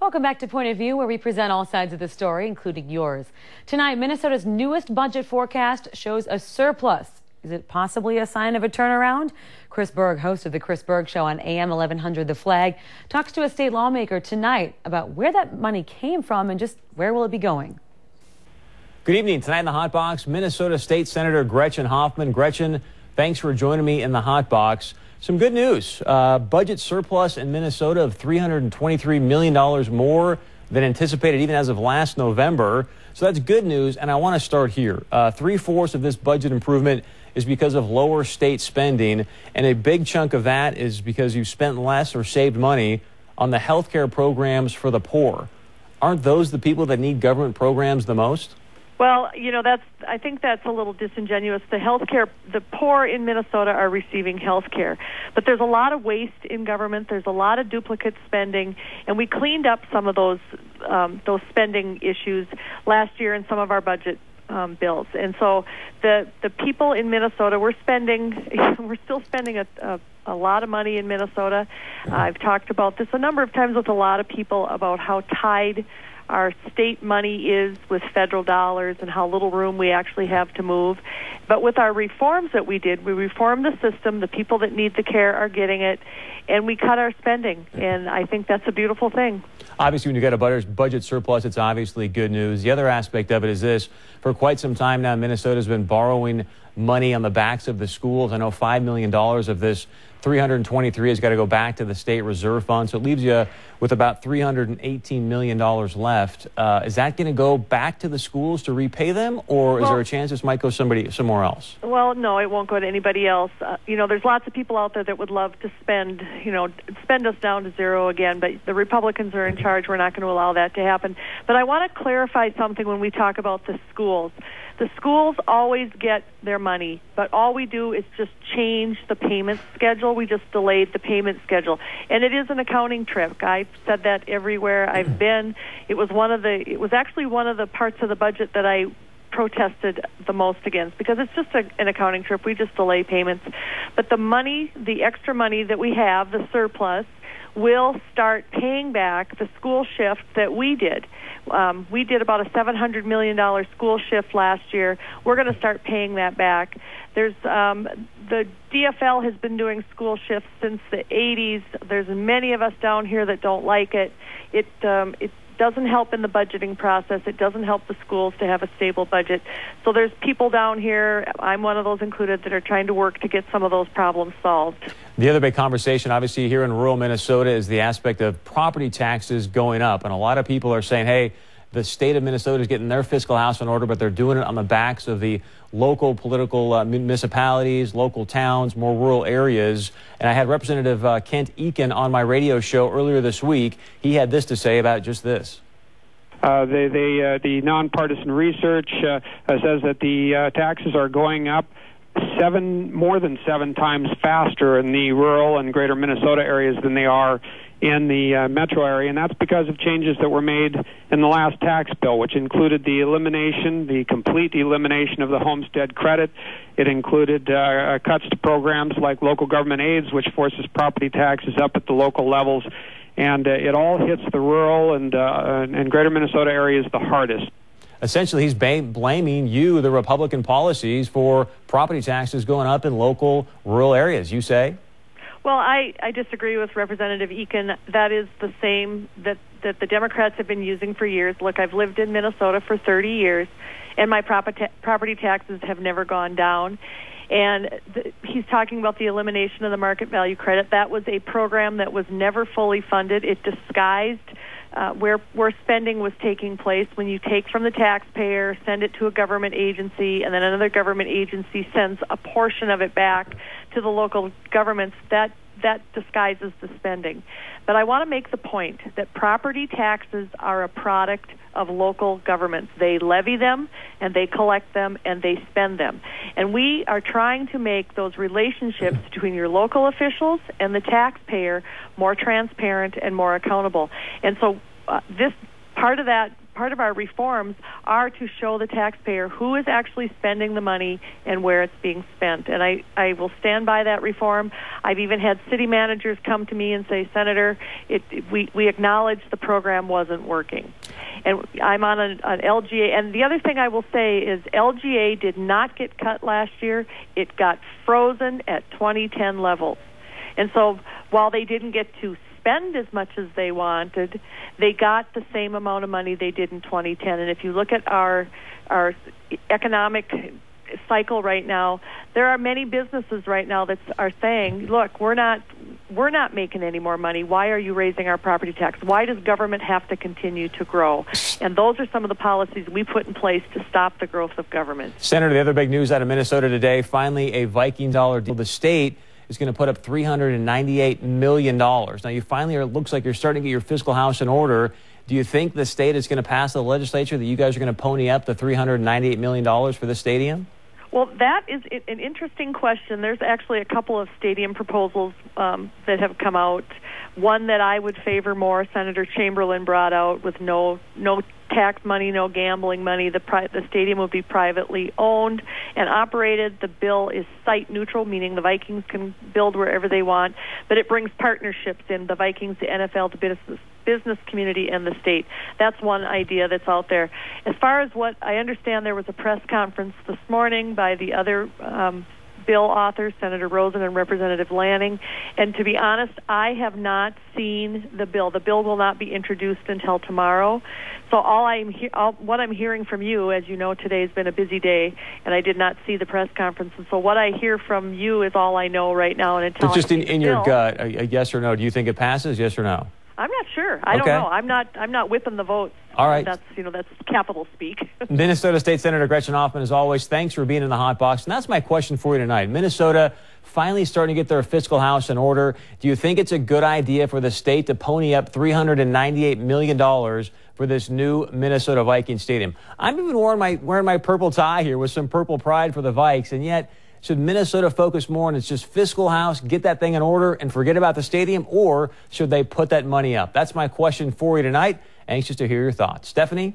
Welcome back to Point of View, where we present all sides of the story, including yours. Tonight, Minnesota's newest budget forecast shows a surplus. Is it possibly a sign of a turnaround? Chris Berg, host of the Chris Berg Show on AM 1100 The Flag, talks to a state lawmaker tonight about where that money came from and just where will it be going. Good evening. Tonight in the Hot Box, Minnesota State Senator Gretchen Hoffman. Gretchen, thanks for joining me in the Hot Box. Some good news. Budget surplus in Minnesota of $323 million more than anticipated even as of last November. So that's good news, and I want to start here. 3/4 of this budget improvement is because of lower state spending, and a big chunk of that is because you spent less or saved money on the health care programs for the poor. Aren't those the people that need government programs the most? Well, I think that's a little disingenuous. The poor in Minnesota are receiving health care, but there's a lot of waste in government. There's a lot of duplicate spending, and we cleaned up some of those spending issues last year in some of our budget bills. And so the people in Minnesota, we're still spending a lot of money in Minnesota. I've talked about this a number of times with a lot of people about how tied our state money is with federal dollars and how little room we actually have to move. But with our reforms that we did, we reformed the system. The people that need the care are getting it, and we cut our spending. And I think that's a beautiful thing. Obviously, when you get a budget surplus, it's obviously good news. The other aspect of it is this. For quite some time now, Minnesota's been borrowing money on the backs of the schools. I know $5 million of this 323 has got to go back to the state reserve fund. So it leaves you with about $318 million left. Is that going to go back to the schools to repay them, or is there a chance this might go somewhere else? Well, no, it won't go to anybody else. There's lots of people out there that would love to spend us down to zero again, but the Republicans are in charge. We're not going to allow that to happen. But I want to clarify something when we talk about the schools. The schools always get their money, but all we do is just change the payment schedule. We just delayed the payment schedule. And it is an accounting trick. I've said that everywhere I've been. It was actually one of the parts of the budget that I protested the most against, because it's just an accounting trick. We just delay payments. But the extra money that we have, the surplus, will start paying back the school shift that we did. We did about a $700 million school shift last year. We're going to start paying that back. There's the DFL has been doing school shifts since the 80s. There's many of us down here that don't like it. It doesn't help in the budgeting process. It doesn't help the schools to have a stable budget. So there's people down here, I'm one of those included, that are trying to work to get some of those problems solved. The other big conversation, obviously, here in rural Minnesota is the aspect of property taxes going up. And a lot of people are saying, hey, the state of Minnesota is getting their fiscal house in order, but they're doing it on the backs of the local political municipalities, local towns, more rural areas. And I had Representative Kent Eakin on my radio show earlier this week. He had this to say about just this. The nonpartisan research says that the taxes are going up more than seven times faster in the rural and greater Minnesota areas than they are in the metro area, and that's because of changes that were made in the last tax bill, which included the complete elimination of the homestead credit. It included cuts to programs like local government aids, which forces property taxes up at the local levels, and it all hits the rural and greater Minnesota areas the hardest. Essentially, he's blaming you, the Republican policies, for property taxes going up in local rural areas, you say? Well, I disagree with Representative Eakin. That is the same that the Democrats have been using for years. Look, I've lived in Minnesota for 30 years, and my property taxes have never gone down. And he's talking about the elimination of the market value credit. That was a program that was never fully funded. It disguised where spending was taking place. When you take from the taxpayer, send it to a government agency, and then another government agency sends a portion of it back to the local governments, that disguises the spending. But I want to make the point that property taxes are a product of local governments. They levy them, and they collect them, and they spend them. And we are trying to make those relationships between your local officials and the taxpayer more transparent and more accountable. And so this part of that part of our reforms are to show the taxpayer who is actually spending the money and where it's being spent. And I will stand by that reform. I've even had city managers come to me and say, Senator, we acknowledge the program wasn't working. And I'm on an LGA. And the other thing I will say is LGA did not get cut last year. It got frozen at 2010 levels. And so while they didn't get to spend as much as they wanted, they got the same amount of money they did in 2010. And if you look at our economic cycle right now, there are many businesses right now that are saying, look, we're not making any more money. Why are you raising our property tax? Why does government have to continue to grow? And those are some of the policies we put in place to stop the growth of government. Senator, the other big news out of Minnesota today, finally a Viking dollar deal. The state is going to put up $398 million. Now, you finally looks like you're starting to get your fiscal house in order. Do you think the state is going to pass the legislature that you guys are going to pony up the $398 million for the stadium? Well, that is an interesting question. There's actually a couple of stadium proposals that have come out. One that I would favor more, Senator Chamberlain brought out, with no tax money, no gambling money. The stadium will be privately owned and operated. The bill is site neutral, meaning the Vikings can build wherever they want, but it brings partnerships in, the Vikings, the NFL, the business community, and the state. That's one idea that's out there. As far as what I understand, there was a press conference this morning by the other bill authors, Senator Rosen and Representative Lanning, and to be honest, I have not seen the bill. The bill will not be introduced until tomorrow. So what I'm hearing from you, as you know, today has been a busy day, and I did not see the press conference. And so what I hear from you is all I know right now. And until it's just in your gut, a yes or no. Do you think it passes? Yes or no? I'm not sure. I don't know. I'm not whipping the votes. All right. That's capital speak. Minnesota State Senator Gretchen Hoffman, as always, thanks for being in the hot box. And that's my question for you tonight. Minnesota finally starting to get their fiscal house in order. Do you think it's a good idea for the state to pony up $398 million for this new Minnesota Vikings stadium? I'm even wearing my purple tie here with some purple pride for the Vikes, and yet should Minnesota focus more on its just fiscal house, get that thing in order, and forget about the stadium, or should they put that money up? That's my question for you tonight. Anxious to hear your thoughts. Stephanie?